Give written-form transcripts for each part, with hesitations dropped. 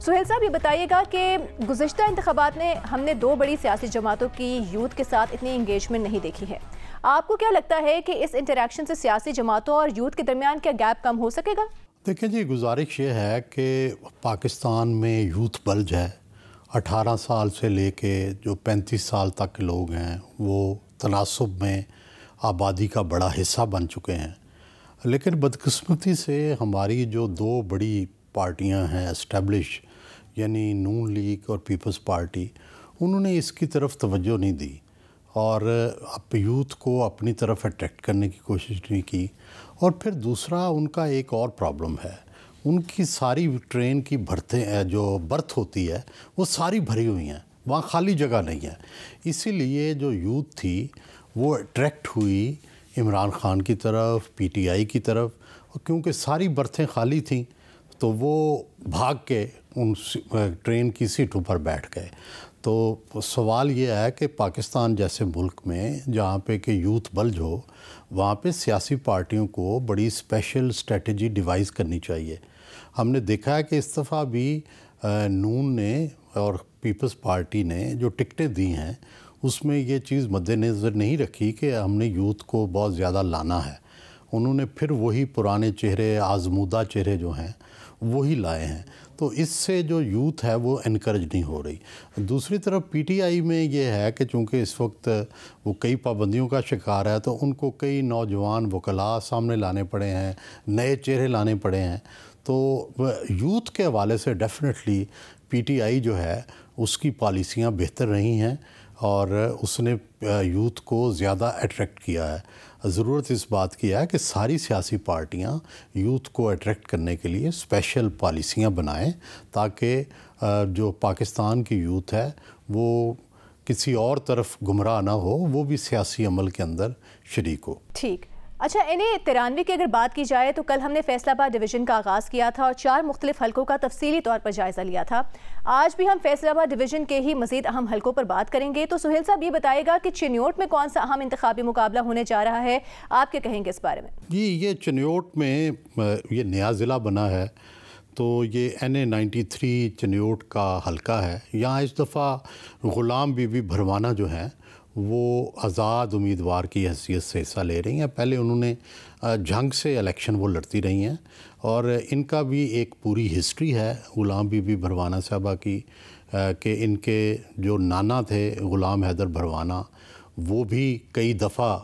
سہیل صاحب یہ بتائیے گا کہ گزشتہ انتخابات میں ہم نے دو بڑی سیاسی جماعتوں کی یوتھ کے ساتھ اتنی انگیجمنٹ نہیں دیکھی ہے. آپ کو کیا لگتا ہے کہ اس انٹریکشن سے سیاسی جماعتوں اور یوتھ کے درمیان کیا گیپ کم ہو سکے گا؟ دیکھیں جی، گزارش یہ ہے کہ پاکستان میں یوتھ بلج ہے. 18 سال سے لے کے جو 35 سال تک کے لوگ ہیں وہ تناسب میں آبادی کا بڑا حصہ بن چکے ہیں. لیکن بدقسمتی سے ہماری جو دو بڑی پارٹیاں ہیں اسٹیبلش، یعنی نون لیگ اور پیپلز پارٹی، انہوں نے اس کی طرف توجہ نہیں دی اور یوتھ کو اپنی طرف اٹریکٹ کرنے کی کوشش نہیں کی. اور پھر دوسرا ان کا ایک اور پرابلم ہے، ان کی ساری ٹرین کی جو برتھ ہوتی ہے وہ ساری بھری ہوئی ہیں، وہاں خالی جگہ نہیں ہے. اسی لیے جو یوتھ تھی وہ اٹریکٹ ہوئی عمران خان کی طرف، پی ٹی آئی کی طرف، کیونکہ ساری برتھیں خالی تھیں تو وہ بھاگ کے ان ٹرین کی سیٹوں پر بیٹھ گئے. تو سوال یہ ہے کہ پاکستان جیسے ملک میں جہاں پہ کہ یوتھ بلج ہو، وہاں پہ سیاسی پارٹیوں کو بڑی اسپیشل اسٹریٹجی ڈیوائز کرنی چاہیے. ہم نے دیکھا ہے کہ اس دفعہ بھی نون نے اور پیپلز پارٹی نے جو ٹکٹیں دی ہیں اس میں یہ چیز مد نظر نہیں رکھی کہ ہم نے یوتھ کو بہت زیادہ لانا ہے. انہوں نے پھر وہی پرانے چہرے، آزمودہ چہرے جو ہیں وہی لائے ہیں. تو اس سے جو یوتھ ہے وہ انکریج نہیں ہو رہی. دوسری طرف پی ٹی آئی میں یہ ہے کہ چونکہ اس وقت وہ کئی پابندیوں کا شکار ہے تو ان کو کئی نوجوان وکلاء سامنے لانے پڑے ہیں، نئے چہرے لانے پڑے ہیں. تو یوتھ کے حوالے سے ڈیفینیٹلی پی ٹی آئی جو ہے اس کی پالیسیاں بہتر رہی ہیں اور اس نے یوتھ کو زیادہ اٹریکٹ کیا ہے. ضرورت اس بات کی ہے کہ ساری سیاسی پارٹیاں یوتھ کو اٹریکٹ کرنے کے لیے اسپیشل پالیسیاں بنائیں تاکہ جو پاکستان کی یوتھ ہے وہ کسی اور طرف گمراہ نہ ہو، وہ بھی سیاسی عمل کے اندر شریک ہو. ٹھیک. اچھا، انہیں 93 کی اگر بات کی جائے تو کل ہم نے فیصل آباد ڈویژن کا آغاز کیا تھا اور 4 مختلف حلقوں کا تفصیلی طور پر جائزہ لیا تھا. آج بھی ہم فیصل آباد ڈویژن کے ہی مزید اہم حلقوں پر بات کریں گے. تو سہیل صاحب یہ بتائے گا کہ چنیوٹ میں کون سا اہم انتخابی مقابلہ ہونے جا رہا ہے، آپ کیا کہیں گے اس بارے میں؟ جی، یہ چنیوٹ میں یہ نیا ضلع بنا ہے تو یہ NA93 چنیوٹ کا حلقہ ہے. یہاں اس دفعہ غلام بی بی بھروانہ جو ہیں وہ آزاد امیدوار کی حیثیت سے حصہ لے رہی ہیں. پہلے انہوں نے جھنگ سے الیکشن وہ لڑتی رہی ہیں اور ان کا بھی ایک پوری ہسٹری ہے غلام بی بی بھروانہ صاحبہ کی کہ ان کے جو نانا تھے غلام حیدر بھروانہ وہ بھی کئی دفعہ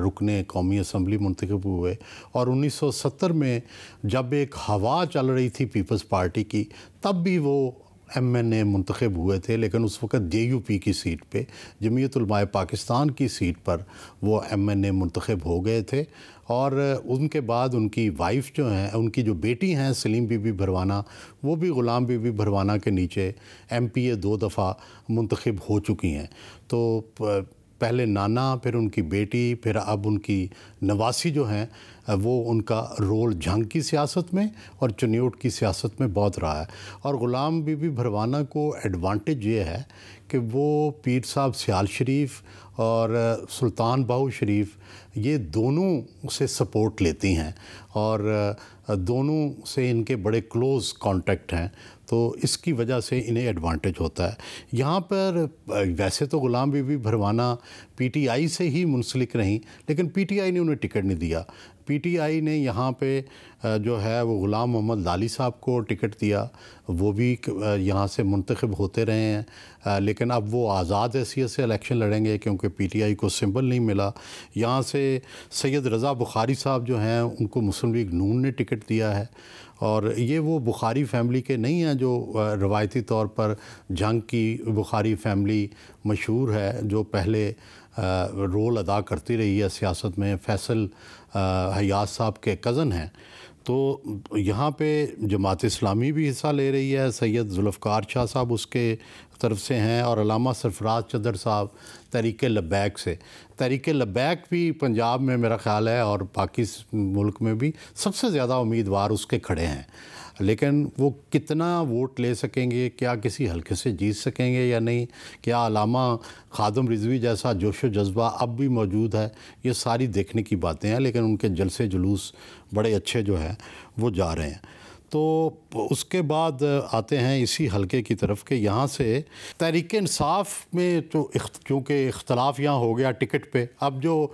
رکن قومی اسمبلی منتخب ہوئے اور 1970 میں جب ایک ہوا چل رہی تھی پیپلز پارٹی کی تب بھی وہ MNA منتخب ہوئے تھے. لیکن اس وقت JUP کی سیٹ پہ، جمعیت علماء پاکستان کی سیٹ پر وہ MNA منتخب ہو گئے تھے. اور ان کے بعد ان کی وائف جو ہیں، ان کی جو بیٹی ہیں سلیم بی بی بھروانہ، وہ بھی غلام بی بی بھروانہ کے نیچے MPA 2 دفعہ منتخب ہو چکی ہیں. تو پہلے نانا، پھر ان کی بیٹی، پھر اب ان کی نواسی جو ہیں وہ ان کا رول جھنگ کی سیاست میں اور چنیوٹ کی سیاست میں بہت رہا ہے. اور غلام بی بی بھروانہ کو ایڈوانٹیج یہ ہے کہ وہ پیر صاحب سیال شریف اور سلطان باہو شریف یہ دونوں سے سپورٹ لیتی ہیں اور دونوں سے ان کے بڑے کلوز کانٹیکٹ ہیں. تو اس کی وجہ سے انہیں ایڈوانٹیج ہوتا ہے. یہاں پر ویسے تو Ghulam Bibi Bharwana P T I سے ہی منسلک رہیں، لیکن پی ٹی آئی نے انہیں ٹکٹ نہیں دیا. پی ٹی آئی نے یہاں پہ جو ہے وہ غلام محمد لالی صاحب کو ٹکٹ دیا، وہ بھی یہاں سے منتخب ہوتے رہے ہیں. لیکن اب وہ آزاد حیثیت سے الیکشن لڑیں گے کیونکہ پی ٹی آئی کو سمبل نہیں ملا. یہاں سے سید رضا بخاری صاحب جو ہیں ان کو مسلم لیگ نون نے ٹکٹ دیا ہے. اور یہ وہ بخاری فیملی کے نہیں ہیں جو روایتی طور پر جنگ کی بخاری فیملی مشہور ہے جو پہلے رول ادا کرتی رہی ہے سیاست میں. فیصل حیات صاحب کے کزن ہیں. تو یہاں پہ جماعت اسلامی بھی حصہ لے رہی ہے، سید ذوالفقار شاہ صاحب اس کے طرف سے ہیں اور علامہ سرفراز چدر صاحب تحریک لبیک سے. تحریک لبیک بھی پنجاب میں میرا خیال ہے اور باقی ملک میں بھی سب سے زیادہ امیدوار اس کے کھڑے ہیں. لیکن وہ کتنا ووٹ لے سکیں گے، کیا کسی حلقے سے جیت سکیں گے یا نہیں، کیا علامہ خادم رضوی جیسا جوش و جذبہ اب بھی موجود ہے، یہ ساری دیکھنے کی باتیں ہیں. لیکن ان کے جلسے جلوس بڑے اچھے جو ہیں وہ جا رہے ہیں. تو اس کے بعد آتے ہیں اسی حلقے کی طرف کہ یہاں سے تحریک انصاف میں چونکہ اختلاف یہاں ہو گیا ٹکٹ پہ، اب جو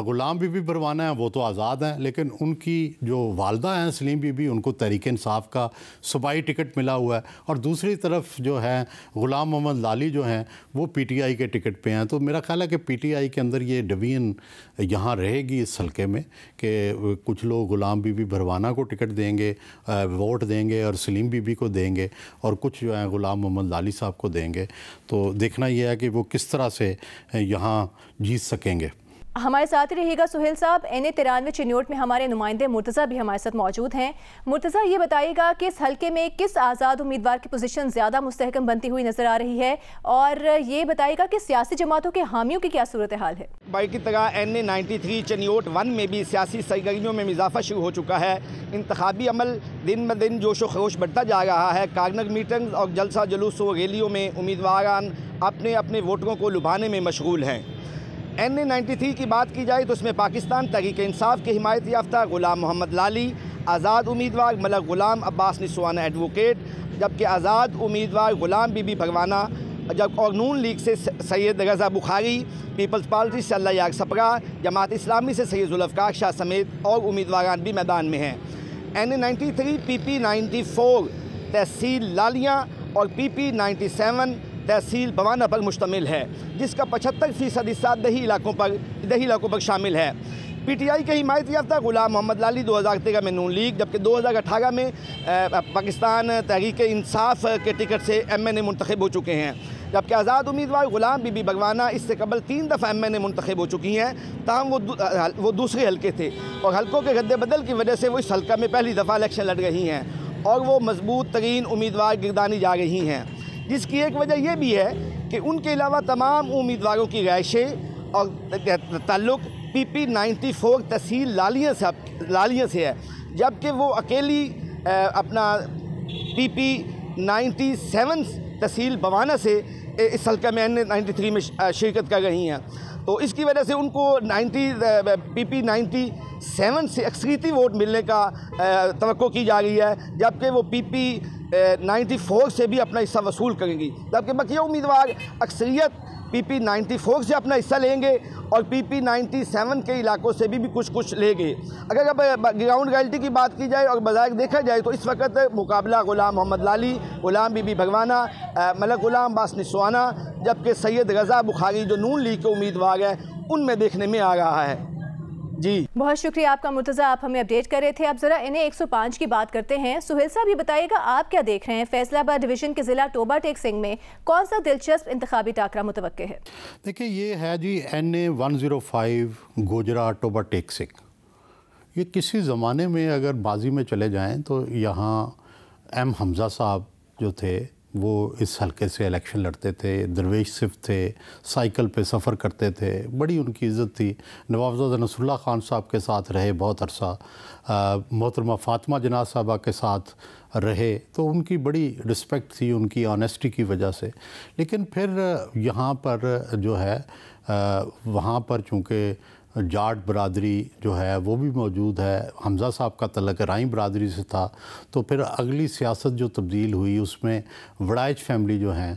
غلام بی بی بھروانہ ہیں وہ تو آزاد ہیں، لیکن ان کی جو والدہ ہیں سلیم بی بی، ان کو تحریک انصاف کا صوبائی ٹکٹ ملا ہوا ہے، اور دوسری طرف جو ہے غلام محمد لالی جو ہیں وہ پی ٹی آئی کے ٹکٹ پہ ہیں۔ تو میرا خیال ہے کہ پی ٹی آئی کے اندر یہ ڈویژن یہاں رہے گی اس حلقے میں کہ کچھ لوگ غلام بی بی بھروانہ کو ٹکٹ دیں گے، ووٹ دیں گے، اور سلیم بی بی کو دیں گے، اور کچھ جو ہیں غلام محمد لالی صاحب کو دیں گے۔ تو دیکھنا یہ ہے کہ وہ کس طرح سے یہاں جیت سکیں گے۔ ہمارے ساتھ رہیے گا سہیل صاحب۔ NA93 چنیوٹ میں ہمارے نمائندے مرتضیٰ بھی ہمارے ساتھ موجود ہیں۔ مرتضیٰ، یہ بتائیے گا کہ اس حلقے میں کس آزاد امیدوار کی پوزیشن زیادہ مستحکم بنتی ہوئی نظر آ رہی ہے، اور یہ بتائیے گا کہ سیاسی جماعتوں کے حامیوں کی کیا صورتحال ہے؟ باقی طرح NA93 چنیوٹ 1 میں بھی سیاسی سرگرمیوں میں اضافہ شروع ہو چکا ہے۔ انتخابی عمل دن بدن جوش و خروش بڑھتا جا رہا ہے۔ کارنر میٹنگز اور جلسہ جلوس و ریلیوں میں امیدواران اپنے اپنے ووٹروں کو لبھانے میں مشغول ہیں۔ NA93 کی بات کی جائے تو اس میں پاکستان تحریک انصاف کے حمایت یافتہ غلام محمد لالی، آزاد امیدوار ملک غلام عباس نسوانہ ایڈوکیٹ، جبکہ آزاد امیدوار غلام بی بی بھروانہ، اور نون لیگ سے سید رضا بخاری، پیپلز پارٹی سے اللہ یار سپرا، جماعت اسلامی سے سید ذوالفقار شاہ سمیت اور امیدواران بھی میدان میں ہیں۔ NA93 PP94 تحصیل لالیاں اور PP97 تحصیل بوانہ پر مشتمل ہے، جس کا 75% حصہ دیہی علاقوں پر شامل ہے۔ پی ٹی آئی کے حمایت یافتہ غلام محمد لالی 2013 میں نون لیگ، جبکہ 2018 میں پاکستان تحریک انصاف کے ٹکٹ سے MNA منتخب ہو چکے ہیں، جبکہ آزاد امیدوار غلام بی بی بھروانہ اس سے قبل 3 دفعہ MNA منتخب ہو چکی ہیں، تاہم وہ دوسرے حلقے تھے، اور حلقوں کے رد بدل کی وجہ سے وہ اس حلقہ میں پہلی دفعہ الیکشن لڑ رہی ہیں، اور وہ مضبوط ترین امیدوار گردانی جا رہی ہیں، جس کی ایک وجہ یہ بھی ہے کہ ان کے علاوہ تمام امیدواروں کی رہائشیں اور تعلق PP94 تحصیل لالیاں سے ہے، جبکہ وہ اکیلی اپنا PP97 تحصیل بوانہ سے اس حلقہ میں NA93 میں شرکت کر رہی ہیں۔ تو اس کی وجہ سے ان کو PP97 سے اکثریتی ووٹ ملنے کا توقع کی جا رہی ہے، جبکہ وہ PP94 سے بھی اپنا حصہ وصول کریں گی، جبکہ بقیہ امیدوار اکثریت PP94 سے اپنا حصہ لیں گے اور PP97 کے علاقوں سے بھی کچھ لیں گے۔ اگر اب گراؤنڈ ریئلٹی کی بات کی جائے اور بظاہر دیکھا جائے تو اس وقت مقابلہ غلام محمد لالی، غلام بی بی بھروانہ، ملک غلام عباس نسوانہ، جبکہ سید رضا بخاری جو نون لیگ کے امیدوار ہیں ان میں دیکھنے میں آ رہا ہے۔ جی بہت شکریہ آپ کا مرتضیٰ، آپ ہمیں اپڈیٹ کر رہے تھے۔ اب ذرا NA105 کی بات کرتے ہیں۔ سہیل صاحب، یہ بتائیے گا آپ کیا دیکھ رہے ہیں، فیصل آباد ڈویژن کے ضلع ٹوبہ ٹیک سنگھ میں کون سا دلچسپ انتخابی ٹاکرا متوقع ہے؟ دیکھیں، یہ ہے جی NA105 گوجرا ٹوبہ ٹیک سنگھ۔ یہ کسی زمانے میں اگر ماضی میں چلے جائیں تو یہاں M حمزہ صاحب جو تھے وہ اس حلقے سے الیکشن لڑتے تھے، درویش صف تھے، سائیکل پہ سفر کرتے تھے، بڑی ان کی عزت تھی۔ نوابزادہ نصر اللہ خان صاحب کے ساتھ رہے بہت عرصہ، محترمہ فاطمہ جناح صاحبہ کے ساتھ رہے، تو ان کی بڑی رسپیکٹ تھی ان کی آنیسٹی کی وجہ سے۔ لیکن پھر یہاں پر جو ہے وہاں پر چونکہ جاٹ برادری جو ہے وہ بھی موجود ہے، حمزہ صاحب کا تعلق رائیں برادری سے تھا، تو پھر اگلی سیاست جو تبدیل ہوئی اس میں وڑائچ فیملی جو ہیں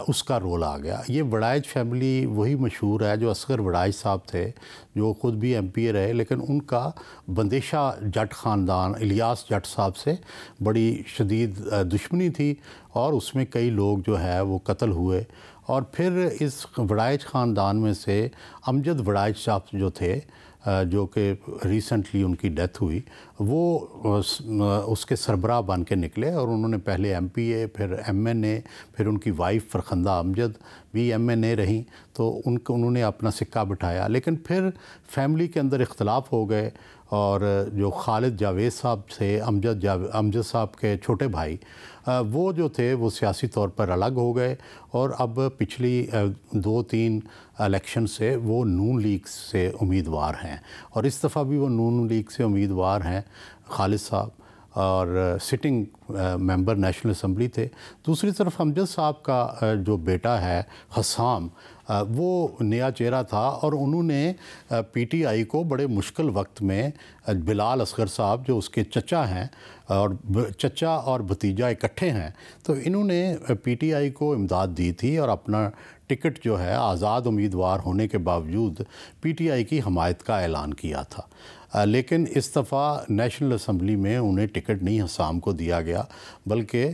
اس کا رول آ گیا۔ یہ وڑائچ فیملی وہی مشہور ہے جو اصغر وڑائچ صاحب تھے، جو خود بھی MPA رہے، لیکن ان کا بندیشہ جٹ خاندان الیاس جٹ صاحب سے بڑی شدید دشمنی تھی، اور اس میں کئی لوگ جو ہے وہ قتل ہوئے۔ اور پھر اس وڑائچ خاندان میں سے امجد وڑائچ صاحب جو تھے، جو کہ ریسنٹلی ان کی ڈیتھ ہوئی، وہ اس کے سربراہ بن کے نکلے، اور انہوں نے پہلے MPA، پھر MNA، پھر ان کی وائف فرخندہ امجد بھی MNA رہیں، تو انہوں نے اپنا سکہ بٹھایا۔ لیکن پھر فیملی کے اندر اختلاف ہو گئے، اور جو خالد جاوید صاحب تھے، امجد صاحب کے چھوٹے بھائی، وہ جو تھے وہ سیاسی طور پر الگ ہو گئے، اور اب پچھلی 2-3 الیکشن سے وہ نون لیگ سے امیدوار ہیں، اور اس دفعہ بھی وہ نون لیگ سے امیدوار ہیں خالد صاحب۔ اور سٹنگ ممبر نیشنل اسمبلی تھے. دوسری طرف امجد صاحب کا جو بیٹا ہے حسام, وہ نیا چہرہ تھا اور انہوں نے پی ٹی آئی کو بڑے مشکل وقت میں بلال اصغر صاحب جو اس کے چچا ہیں اور چچا اور بھتیجا اکٹھے ہیں, تو انہوں نے پی ٹی آئی کو امداد دی تھی اور اپنا ٹکٹ جو ہے آزاد امیدوار ہونے کے باوجود پی ٹی آئی کی حمایت کا اعلان کیا تھا. لیکن اس دفعہ نیشنل اسمبلی میں انہیں ٹکٹ نہیں حسام کو دیا گیا, بلکہ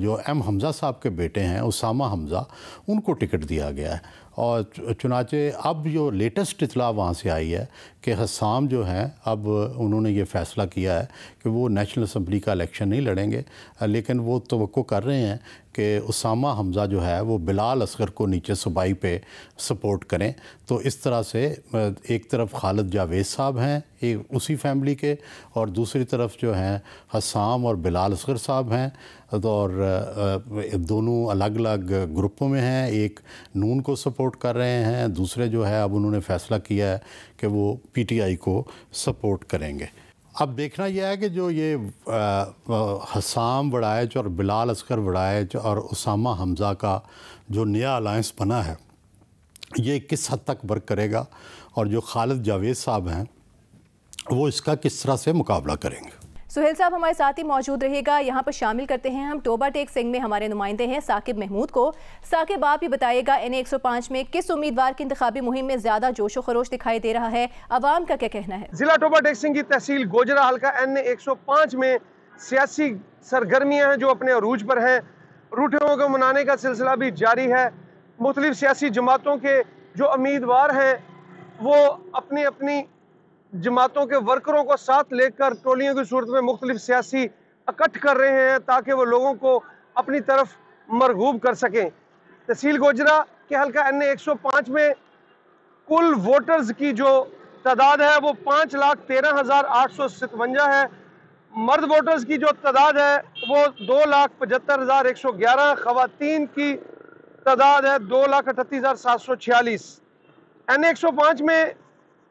جو ایم حمزہ صاحب کے بیٹے ہیں اسامہ حمزہ, ان کو ٹکٹ دیا گیا ہے. اور چنانچہ اب جو لیٹسٹ اطلاع وہاں سے آئی ہے کہ حسام جو ہیں اب انہوں نے یہ فیصلہ کیا ہے کہ وہ نیشنل اسمبلی کا الیکشن نہیں لڑیں گے, لیکن وہ توقع کر رہے ہیں کہ اسامہ حمزہ جو ہے وہ بلال اصغر کو نیچے صوبائی پہ سپورٹ کریں. تو اس طرح سے ایک طرف خالد جاوید صاحب ہیں اسی فیملی کے, اور دوسری طرف جو ہیں حسام اور بلال اصغر صاحب ہیں, اور دونوں الگ الگ گروپوں میں ہیں. ایک نون کو سپورٹ کر رہے ہیں, دوسرے جو ہے اب انہوں نے فیصلہ کیا ہے کہ وہ پی ٹی آئی کو سپورٹ کریں گے. اب دیکھنا یہ ہے کہ جو یہ حسام وڑائچ اور بلال اصغر وڑائچ اور اسامہ حمزہ کا جو نیا الائنس بنا ہے یہ کس حد تک ورک کرے گا, اور جو خالد جاوید صاحب ہیں وہ اس کا کس طرح سے مقابلہ کریں گے. سہیل صاحب ہمارے ساتھ ہی موجود رہے گا. یہاں پر شامل کرتے ہیں ہم ٹوبہ ٹیک سنگھ میں ہمارے نمائندے ہیں ثاقب محمود کو. ثاقب, آپ ہی بتائیے گا این اے 105 میں کس امیدوار کی انتخابی مہم میں زیادہ جوش و خروش دکھائی دے رہا ہے, عوام کا کیا کہنا ہے؟ ضلع ٹوبہ ٹیک سنگھ کی تحصیل گوجرہ حلقہ این اے 105 میں سیاسی سرگرمیاں ہیں جو اپنے عروج پر ہیں. روٹھیوں کو منانے کا سلسلہ بھی جاری ہے. مختلف سیاسی جماعتوں کے جو امیدوار ہیں وہ اپنی اپنی جماعتوں کے ورکروں کو ساتھ لے کر ٹولیوں کی صورت میں مختلف سیاسی اکٹھ کر رہے ہیں تاکہ وہ لوگوں کو اپنی طرف مرغوب کر سکیں. تحصیل گوجرہ کے حلقہ این اے 105 میں کل ووٹرز کی جو تعداد ہے وہ 5,13,857 ہے. مرد ووٹرز کی جو تعداد ہے وہ 2,75,111. خواتین کی تعداد ہے 2,38,746. این اے 105 میں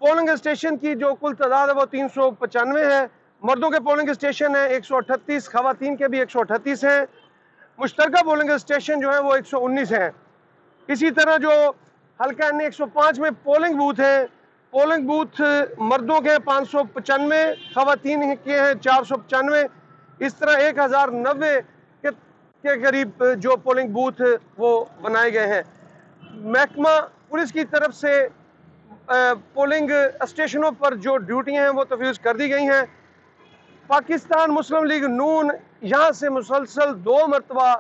پولنگ اسٹیشن کی جو کل تعداد ہے وہ 395 ہے. مردوں کے پولنگ اسٹیشن ہیں 138, خواتین کے بھی 138 ہیں. مشترکہ پولنگ اسٹیشن جو ہیں وہ 119 ہیں. اسی طرح جو حلقہ این اے 105 میں پولنگ بوتھ ہیں, پولنگ بوتھ مردوں کے 595, خواتین کے ہیں 495. اس طرح 1,090 کے قریب جو پولنگ بوتھ وہ بنائے گئے ہیں. محکمہ پولیس کی طرف سے پولنگ اسٹیشنوں پر جو ڈیوٹیاں ہیں وہ تفویض کر دی گئی ہیں. پاکستان مسلم لیگ نون یہاں سے مسلسل 2 مرتبہ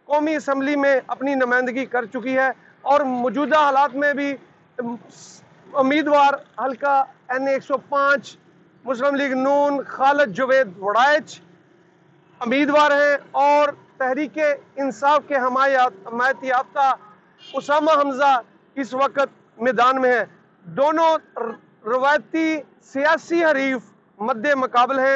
قومی اسمبلی میں اپنی نمائندگی کر چکی ہے, اور موجودہ حالات میں بھی امیدوار حلقہ این اے 105 مسلم لیگ نون خالد جاوید وڑائچ امیدوار ہیں, اور تحریک انصاف کے حمایت یافتہ اسامہ حمزہ اس وقت میدان میں ہیں. دونوں روایتی سیاسی حریف مد مقابل ہیں.